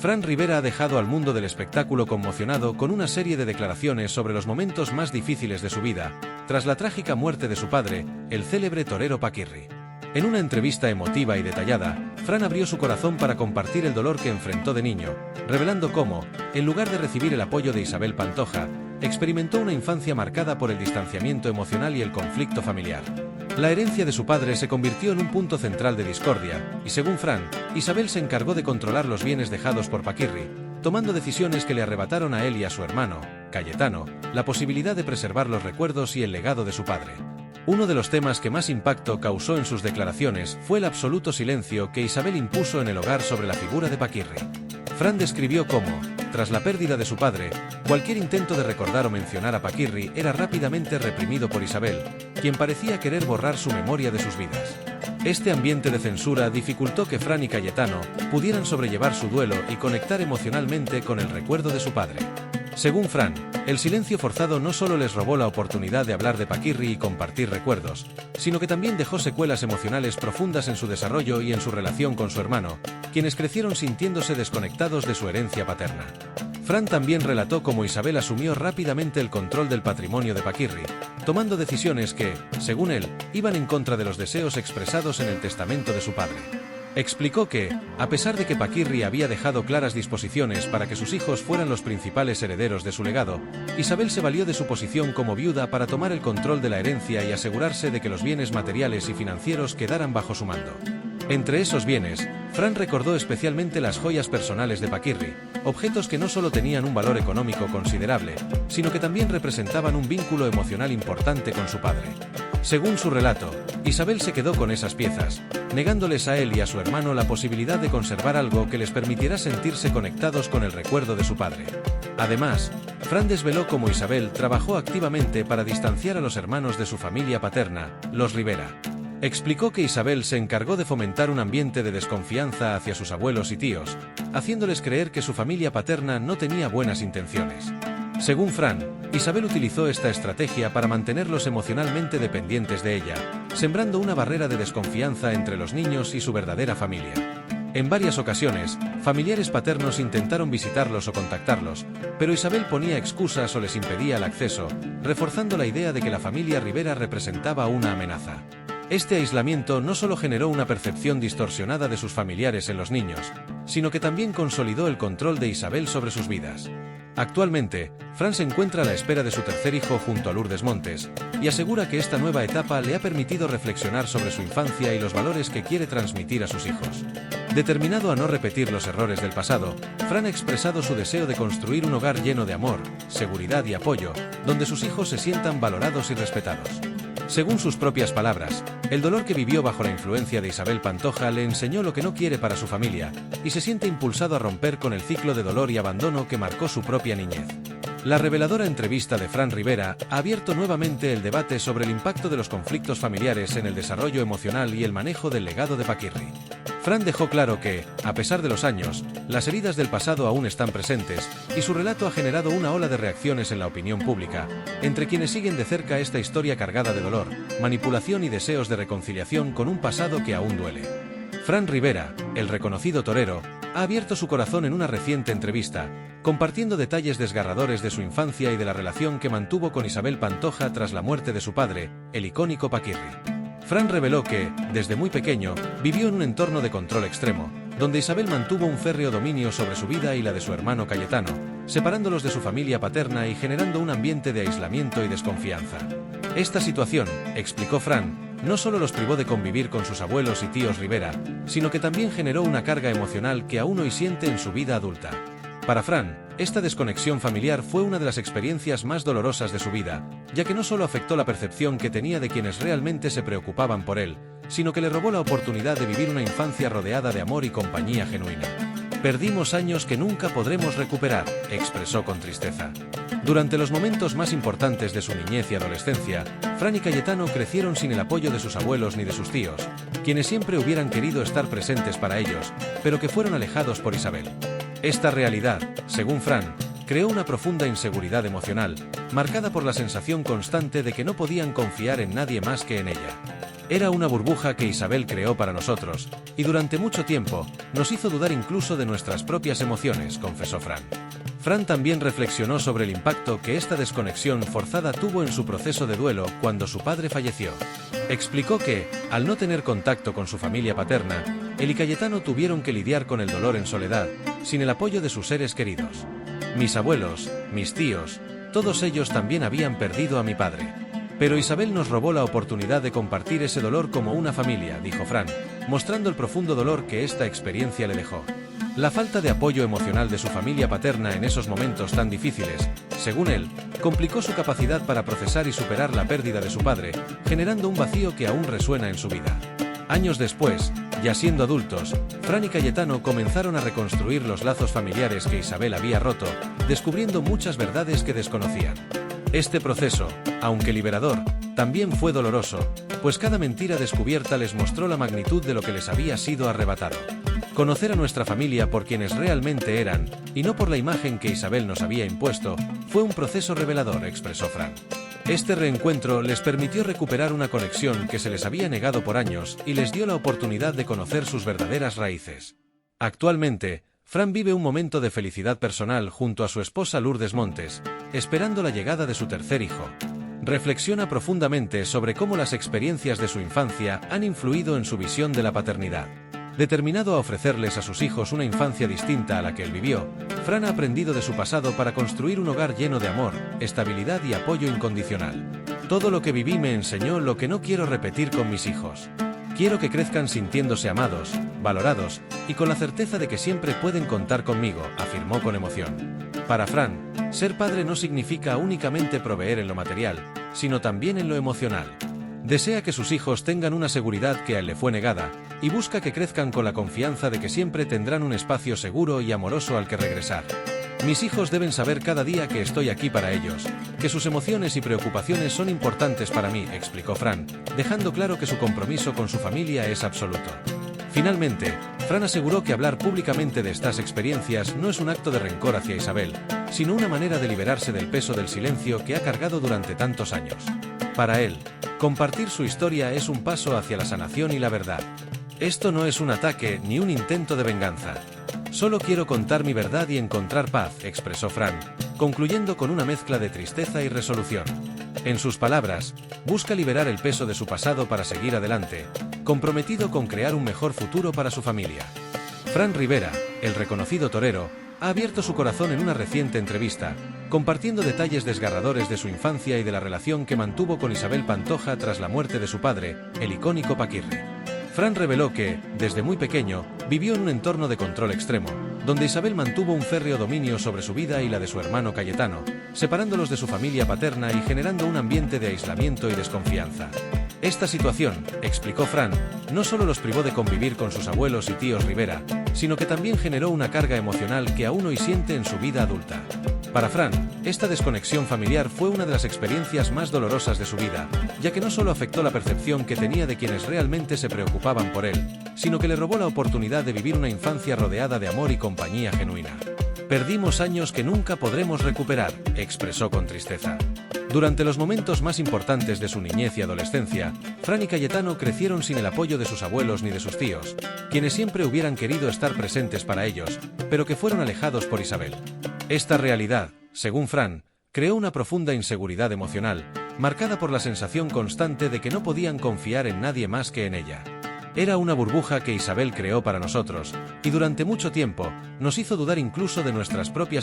Fran Rivera ha dejado al mundo del espectáculo conmocionado con una serie de declaraciones sobre los momentos más difíciles de su vida, tras la trágica muerte de su padre, el célebre torero Paquirri. En una entrevista emotiva y detallada, Fran abrió su corazón para compartir el dolor que enfrentó de niño, revelando cómo, en lugar de recibir el apoyo de Isabel Pantoja, experimentó una infancia marcada por el distanciamiento emocional y el conflicto familiar. La herencia de su padre se convirtió en un punto central de discordia, y según Fran, Isabel se encargó de controlar los bienes dejados por Paquirri, tomando decisiones que le arrebataron a él y a su hermano, Cayetano, la posibilidad de preservar los recuerdos y el legado de su padre. Uno de los temas que más impacto causó en sus declaraciones fue el absoluto silencio que Isabel impuso en el hogar sobre la figura de Paquirri. Fran describió cómo, tras la pérdida de su padre, cualquier intento de recordar o mencionar a Paquirri era rápidamente reprimido por Isabel, quien parecía querer borrar su memoria de sus vidas. Este ambiente de censura dificultó que Fran y Cayetano pudieran sobrellevar su duelo y conectar emocionalmente con el recuerdo de su padre. Según Fran, el silencio forzado no solo les robó la oportunidad de hablar de Paquirri y compartir recuerdos, sino que también dejó secuelas emocionales profundas en su desarrollo y en su relación con su hermano, quienes crecieron sintiéndose desconectados de su herencia paterna. Fran también relató cómo Isabel asumió rápidamente el control del patrimonio de Paquirri, tomando decisiones que, según él, iban en contra de los deseos expresados en el testamento de su padre. Explicó que, a pesar de que Paquirri había dejado claras disposiciones para que sus hijos fueran los principales herederos de su legado, Isabel se valió de su posición como viuda para tomar el control de la herencia y asegurarse de que los bienes materiales y financieros quedaran bajo su mando. Entre esos bienes, Fran recordó especialmente las joyas personales de Paquirri, objetos que no solo tenían un valor económico considerable, sino que también representaban un vínculo emocional importante con su padre. Según su relato, Isabel se quedó con esas piezas, negándoles a él y a su hermano la posibilidad de conservar algo que les permitiera sentirse conectados con el recuerdo de su padre. Además, Fran desveló cómo Isabel trabajó activamente para distanciar a los hermanos de su familia paterna, los Rivera. Explicó que Isabel se encargó de fomentar un ambiente de desconfianza hacia sus abuelos y tíos, haciéndoles creer que su familia paterna no tenía buenas intenciones. Según Fran, Isabel utilizó esta estrategia para mantenerlos emocionalmente dependientes de ella, sembrando una barrera de desconfianza entre los niños y su verdadera familia. En varias ocasiones, familiares paternos intentaron visitarlos o contactarlos, pero Isabel ponía excusas o les impedía el acceso, reforzando la idea de que la familia Rivera representaba una amenaza. Este aislamiento no solo generó una percepción distorsionada de sus familiares en los niños, sino que también consolidó el control de Isabel sobre sus vidas. Actualmente, Fran se encuentra a la espera de su tercer hijo junto a Lourdes Montes, y asegura que esta nueva etapa le ha permitido reflexionar sobre su infancia y los valores que quiere transmitir a sus hijos. Determinado a no repetir los errores del pasado, Fran ha expresado su deseo de construir un hogar lleno de amor, seguridad y apoyo, donde sus hijos se sientan valorados y respetados. Según sus propias palabras, el dolor que vivió bajo la influencia de Isabel Pantoja le enseñó lo que no quiere para su familia, y se siente impulsado a romper con el ciclo de dolor y abandono que marcó su propia niñez. La reveladora entrevista de Fran Rivera ha abierto nuevamente el debate sobre el impacto de los conflictos familiares en el desarrollo emocional y el manejo del legado de Paquirri. Fran dejó claro que, a pesar de los años, las heridas del pasado aún están presentes, y su relato ha generado una ola de reacciones en la opinión pública, entre quienes siguen de cerca esta historia cargada de dolor, manipulación y deseos de reconciliación con un pasado que aún duele. Fran Rivera, el reconocido torero, ha abierto su corazón en una reciente entrevista, compartiendo detalles desgarradores de su infancia y de la relación que mantuvo con Isabel Pantoja tras la muerte de su padre, el icónico Paquirri. Fran reveló que, desde muy pequeño, vivió en un entorno de control extremo, donde Isabel mantuvo un férreo dominio sobre su vida y la de su hermano Cayetano, separándolos de su familia paterna y generando un ambiente de aislamiento y desconfianza. Esta situación, explicó Fran, no solo los privó de convivir con sus abuelos y tíos Rivera, sino que también generó una carga emocional que aún hoy siente en su vida adulta. Para Fran, esta desconexión familiar fue una de las experiencias más dolorosas de su vida, ya que no solo afectó la percepción que tenía de quienes realmente se preocupaban por él, sino que le robó la oportunidad de vivir una infancia rodeada de amor y compañía genuina. «Perdimos años que nunca podremos recuperar», expresó con tristeza. Durante los momentos más importantes de su niñez y adolescencia, Fran y Cayetano crecieron sin el apoyo de sus abuelos ni de sus tíos, quienes siempre hubieran querido estar presentes para ellos, pero que fueron alejados por Isabel. Esta realidad, según Fran, creó una profunda inseguridad emocional, marcada por la sensación constante de que no podían confiar en nadie más que en ella. Era una burbuja que Isabel creó para nosotros, y durante mucho tiempo, nos hizo dudar incluso de nuestras propias emociones, confesó Fran. Fran también reflexionó sobre el impacto que esta desconexión forzada tuvo en su proceso de duelo cuando su padre falleció. Explicó que, al no tener contacto con su familia paterna, él y Cayetano tuvieron que lidiar con el dolor en soledad, sin el apoyo de sus seres queridos. Mis abuelos, mis tíos, todos ellos también habían perdido a mi padre. Pero Isabel nos robó la oportunidad de compartir ese dolor como una familia, dijo Fran, mostrando el profundo dolor que esta experiencia le dejó. La falta de apoyo emocional de su familia paterna en esos momentos tan difíciles, según él, complicó su capacidad para procesar y superar la pérdida de su padre, generando un vacío que aún resuena en su vida. Años después, ya siendo adultos, Fran y Cayetano comenzaron a reconstruir los lazos familiares que Isabel había roto, descubriendo muchas verdades que desconocían. Este proceso, aunque liberador, también fue doloroso, pues cada mentira descubierta les mostró la magnitud de lo que les había sido arrebatado. Conocer a nuestra familia por quienes realmente eran, y no por la imagen que Isabel nos había impuesto, fue un proceso revelador, expresó Fran. Este reencuentro les permitió recuperar una conexión que se les había negado por años y les dio la oportunidad de conocer sus verdaderas raíces. Actualmente, Fran vive un momento de felicidad personal junto a su esposa Lourdes Montes, esperando la llegada de su tercer hijo. Reflexiona profundamente sobre cómo las experiencias de su infancia han influido en su visión de la paternidad. Determinado a ofrecerles a sus hijos una infancia distinta a la que él vivió, Fran ha aprendido de su pasado para construir un hogar lleno de amor, estabilidad y apoyo incondicional. Todo lo que viví me enseñó lo que no quiero repetir con mis hijos. Quiero que crezcan sintiéndose amados, valorados, y con la certeza de que siempre pueden contar conmigo, afirmó con emoción. Para Fran, ser padre no significa únicamente proveer en lo material, sino también en lo emocional. Desea que sus hijos tengan una seguridad que a él le fue negada, y busca que crezcan con la confianza de que siempre tendrán un espacio seguro y amoroso al que regresar. Mis hijos deben saber cada día que estoy aquí para ellos, que sus emociones y preocupaciones son importantes para mí, explicó Fran, dejando claro que su compromiso con su familia es absoluto. Finalmente, Fran aseguró que hablar públicamente de estas experiencias no es un acto de rencor hacia Isabel, sino una manera de liberarse del peso del silencio que ha cargado durante tantos años. Para él, compartir su historia es un paso hacia la sanación y la verdad. Esto no es un ataque ni un intento de venganza. Solo quiero contar mi verdad y encontrar paz, expresó Fran, concluyendo con una mezcla de tristeza y resolución. En sus palabras, busca liberar el peso de su pasado para seguir adelante, comprometido con crear un mejor futuro para su familia. Fran Rivera, el reconocido torero, ha abierto su corazón en una reciente entrevista, compartiendo detalles desgarradores de su infancia y de la relación que mantuvo con Isabel Pantoja tras la muerte de su padre, el icónico Paquirri. Fran reveló que, desde muy pequeño, vivió en un entorno de control extremo, donde Isabel mantuvo un férreo dominio sobre su vida y la de su hermano Cayetano, separándolos de su familia paterna y generando un ambiente de aislamiento y desconfianza. Esta situación, explicó Fran, no solo los privó de convivir con sus abuelos y tíos Rivera, sino que también generó una carga emocional que aún hoy siente en su vida adulta. Para Fran, esta desconexión familiar fue una de las experiencias más dolorosas de su vida, ya que no solo afectó la percepción que tenía de quienes realmente se preocupaban por él, sino que le robó la oportunidad de vivir una infancia rodeada de amor y compañía genuina. Perdimos años que nunca podremos recuperar, expresó con tristeza. Durante los momentos más importantes de su niñez y adolescencia, Fran y Cayetano crecieron sin el apoyo de sus abuelos ni de sus tíos, quienes siempre hubieran querido estar presentes para ellos, pero que fueron alejados por Isabel. Esta realidad, según Fran, creó una profunda inseguridad emocional, marcada por la sensación constante de que no podían confiar en nadie más que en ella. Era una burbuja que Isabel creó para nosotros, y durante mucho tiempo, nos hizo dudar incluso de nuestras propias